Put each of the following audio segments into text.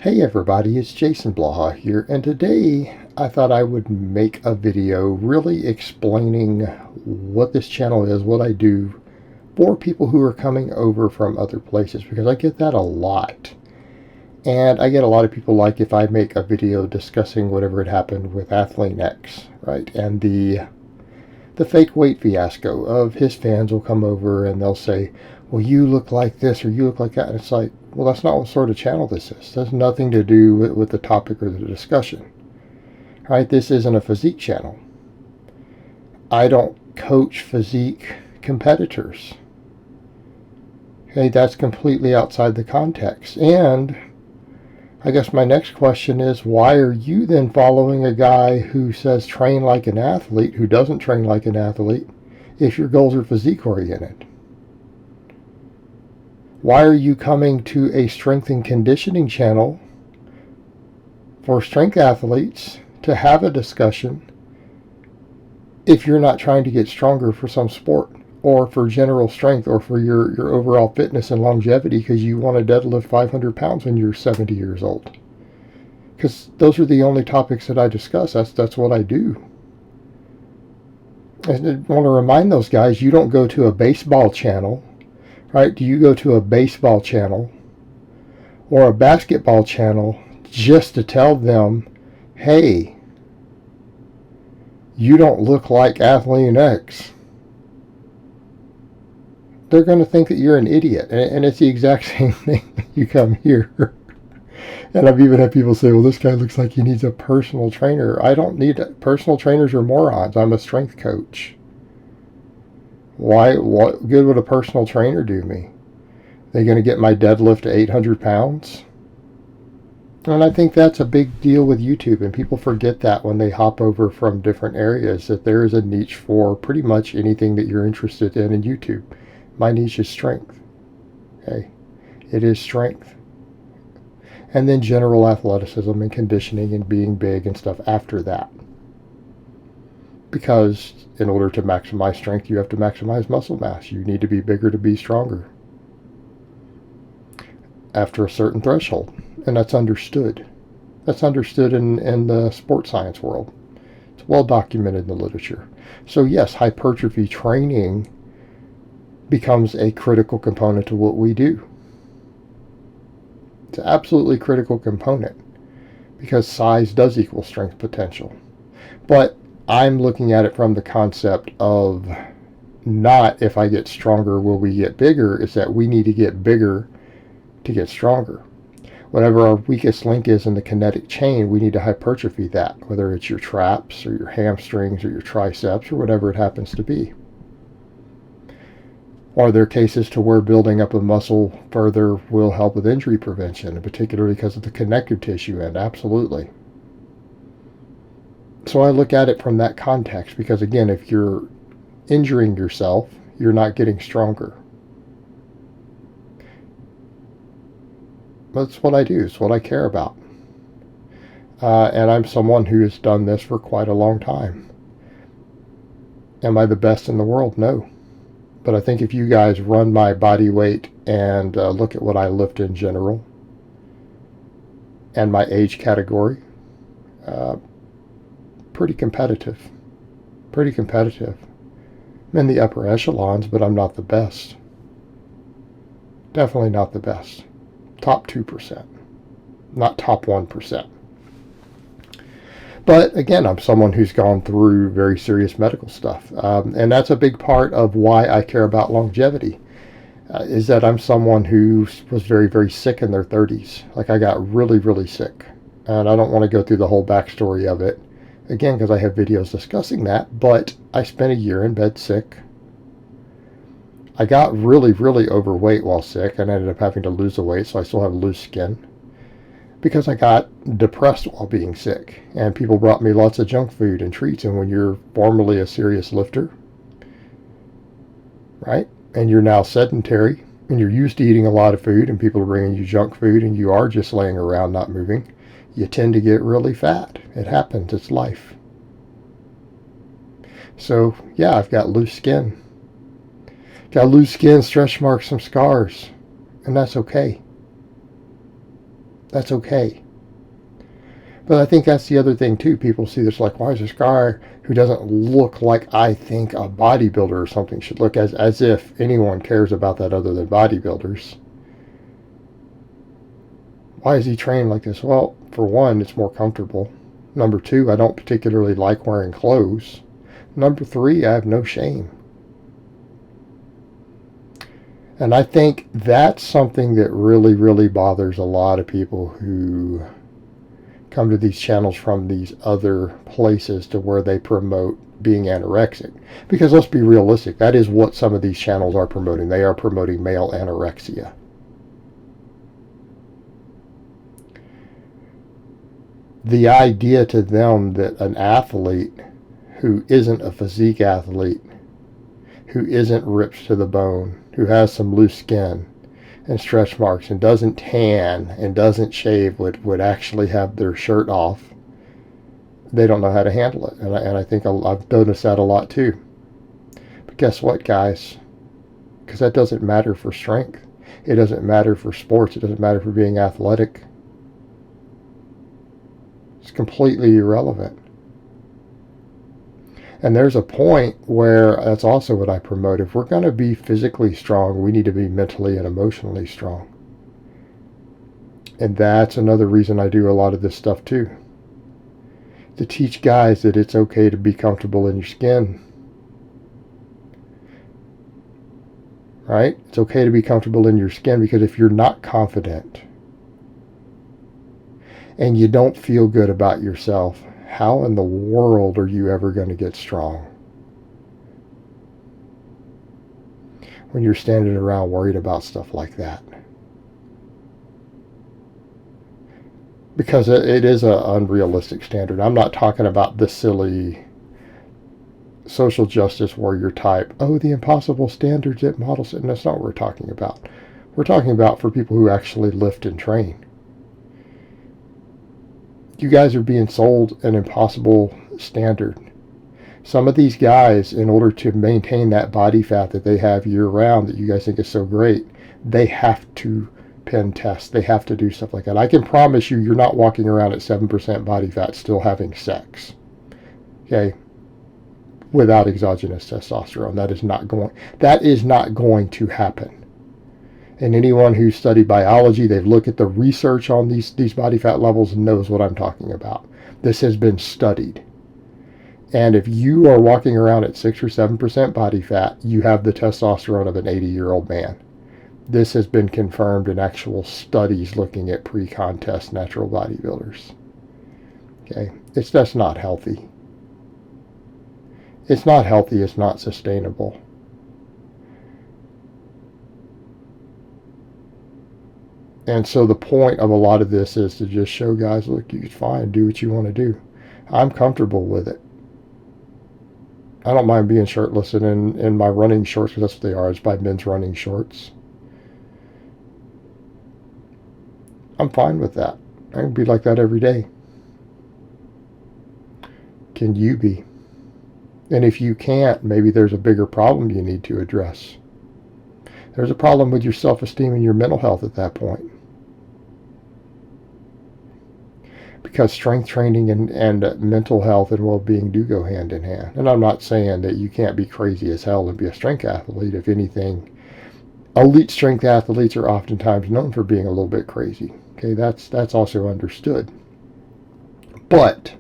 Hey everybody, it's Jason Blaha here, and today I thought I would make a video really explaining what this channel is, what I do for people who are coming over from other places, because I get that a lot. And I get a lot of people like if I make a video discussing whatever had happened with Athlean-X, right? And the fake weight fiasco of his fans will come over and they'll say, well, you look like this or you look like that. And it's like, well, that's not what sort of channel this is. It has nothing to do with the topic or the discussion. Right? This isn't a physique channel. I don't coach physique competitors. Okay, that's completely outside the context. And I guess my next question is, why are you then following a guy who says train like an athlete, who doesn't train like an athlete, if your goals are physique oriented? Why are you coming to a strength and conditioning channel for strength athletes to have a discussion if you're not trying to get stronger for some sport or for general strength or for your overall fitness and longevity because you want to deadlift 500 pounds when you're 70 years old? Because those are the only topics that I discuss. That's what I do. I want to remind those guys, you don't go to a baseball channel, right? Do you go to a baseball channel or a basketball channel just to tell them, hey, you don't look like Athlean-X? They're going to think that you're an idiot. And it's the exact same thing when you come here. And I've even had people say, well, this guy looks like he needs a personal trainer. I don't need it. Personal trainers are morons. I'm a strength coach. What good would a personal trainer do me? They're going to get my deadlift to 800 pounds? And I think that's a big deal with YouTube, and people forget that when they hop over from different areas, that there is a niche for pretty much anything that you're interested in YouTube. My niche is strength. Okay? It is strength. And then general athleticism and conditioning and being big and stuff after that. Because in order to maximize strength, you have to maximize muscle mass. You need to be bigger to be stronger after a certain threshold. And that's understood. That's understood in the sports science world. It's well documented in the literature. So yes, hypertrophy training becomes a critical component to what we do. It's an absolutely critical component because size does equal strength potential. But I'm looking at it from the concept of not if I get stronger will we get bigger. It's that we need to get bigger to get stronger. Whatever our weakest link is in the kinetic chain, we need to hypertrophy that, whether it's your traps or your hamstrings or your triceps or whatever it happens to be. Are there cases to where building up a muscle further will help with injury prevention, and particularly because of the connective tissue end? Absolutely. So I look at it from that context because, again, if you're injuring yourself, you're not getting stronger. That's what I do. It's what I care about. And I'm someone who has done this for quite a long time. Am I the best in the world? No. But I think if you guys run my body weight and look at what I lift in general and my age category, pretty competitive. Pretty competitive. I'm in the upper echelons, but I'm not the best. Definitely not the best. Top 2%. Not top 1%. But again, I'm someone who's gone through very serious medical stuff. And that's a big part of why I care about longevity, is that I'm someone who was very, very sick in their 30s. Like I got really, really sick. And I don't want to go through the whole backstory of it, again, because I have videos discussing that. But I spent a year in bed sick. I got really, really overweight while sick and ended up having to lose the weight, so I still have loose skin. Because I got depressed while being sick, and people brought me lots of junk food and treats. And when you're formerly a serious lifter, right, and you're now sedentary, and you're used to eating a lot of food, and people are bringing you junk food, and you are just laying around not moving, you tend to get really fat. It happens. It's life. So, yeah, I've got loose skin. Got loose skin, stretch marks, some scars, and that's okay. That's okay. But I think that's the other thing too. People see this like, why is this guy who doesn't look like I think a bodybuilder or something should look, as if anyone cares about that other than bodybuilders. Why is he trained like this? Well, for one, it's more comfortable. Number two, I don't particularly like wearing clothes. Number three, I have no shame. And I think that's something that really, really bothers a lot of people who come to these channels from these other places to where they promote being anorexic. Because let's be realistic, that is what some of these channels are promoting. They are promoting male anorexia. The idea to them that an athlete who isn't a physique athlete, who isn't ripped to the bone, who has some loose skin and stretch marks and doesn't tan and doesn't shave would actually have their shirt off, they don't know how to handle it. And I think I've noticed that a lot too. But guess what, guys? Because that doesn't matter for strength. It doesn't matter for sports. It doesn't matter for being athletic. It's completely irrelevant. And there's a point where that's also what I promote. If we're going to be physically strong, we need to be mentally and emotionally strong. And that's another reason I do a lot of this stuff too. To teach guys that it's okay to be comfortable in your skin. Right? It's okay to be comfortable in your skin, because if you're not confident and you don't feel good about yourself, how in the world are you ever going to get strong? When you're standing around worried about stuff like that. Because it is an unrealistic standard. I'm not talking about the silly social justice warrior type, oh, the impossible standards that models it. And that's not what we're talking about. We're talking about for people who actually lift and train. You guys are being sold an impossible standard. Some of these guys, in order to maintain that body fat that they have year round that you guys think is so great, they have to pen test. They have to do stuff like that. I can promise you, you're not walking around at 7% body fat still having sex. Okay? Without exogenous testosterone. That is not going to happen. And anyone who's studied biology, they've looked at the research on these body fat levels and knows what I'm talking about. This has been studied. And if you are walking around at 6 or 7% body fat, you have the testosterone of an 80-year-old man. This has been confirmed in actual studies looking at pre-contest natural bodybuilders. Okay? It's just not healthy. It's not healthy. It's not sustainable. And so the point of a lot of this is to just show guys, look, it's fine, do what you want to do. I'm comfortable with it. I don't mind being shirtless and in my running shorts, because that's what they are. It's by men's running shorts. I'm fine with that. I can be like that every day. Can you be? And if you can't, maybe there's a bigger problem you need to address. There's a problem with your self-esteem and your mental health at that point. Because strength training and mental health and well-being do go hand in hand. And I'm not saying that you can't be crazy as hell and be a strength athlete. If anything, elite strength athletes are oftentimes known for being a little bit crazy. Okay, that's also understood. But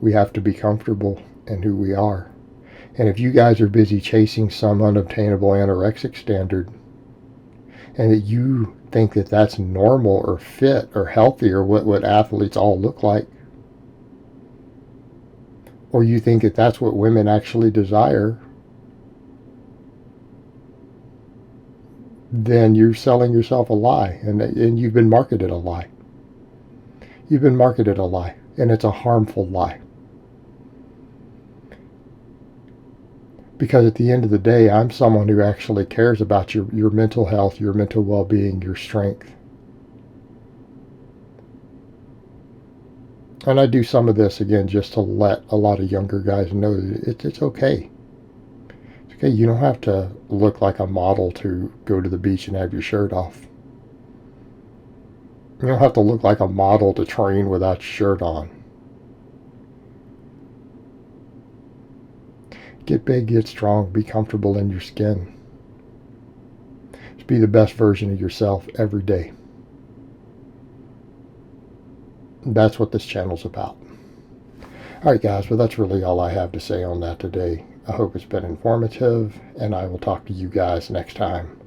we have to be comfortable in who we are. And if you guys are busy chasing some unobtainable anorexic standard, and that you think that that's normal or fit or healthy or what athletes all look like, or you think that that's what women actually desire, then you're selling yourself a lie, and you've been marketed a lie. You've been marketed a lie, and it's a harmful lie. Because at the end of the day, I'm someone who actually cares about your mental health, your mental well-being, your strength. And I do some of this, again, just to let a lot of younger guys know that it's okay. It's okay. You don't have to look like a model to go to the beach and have your shirt off. You don't have to look like a model to train without your shirt on. Get big, get strong, be comfortable in your skin. Just be the best version of yourself every day. That's what this channel's about. Alright guys, well that's really all I have to say on that today. I hope it's been informative, and I will talk to you guys next time.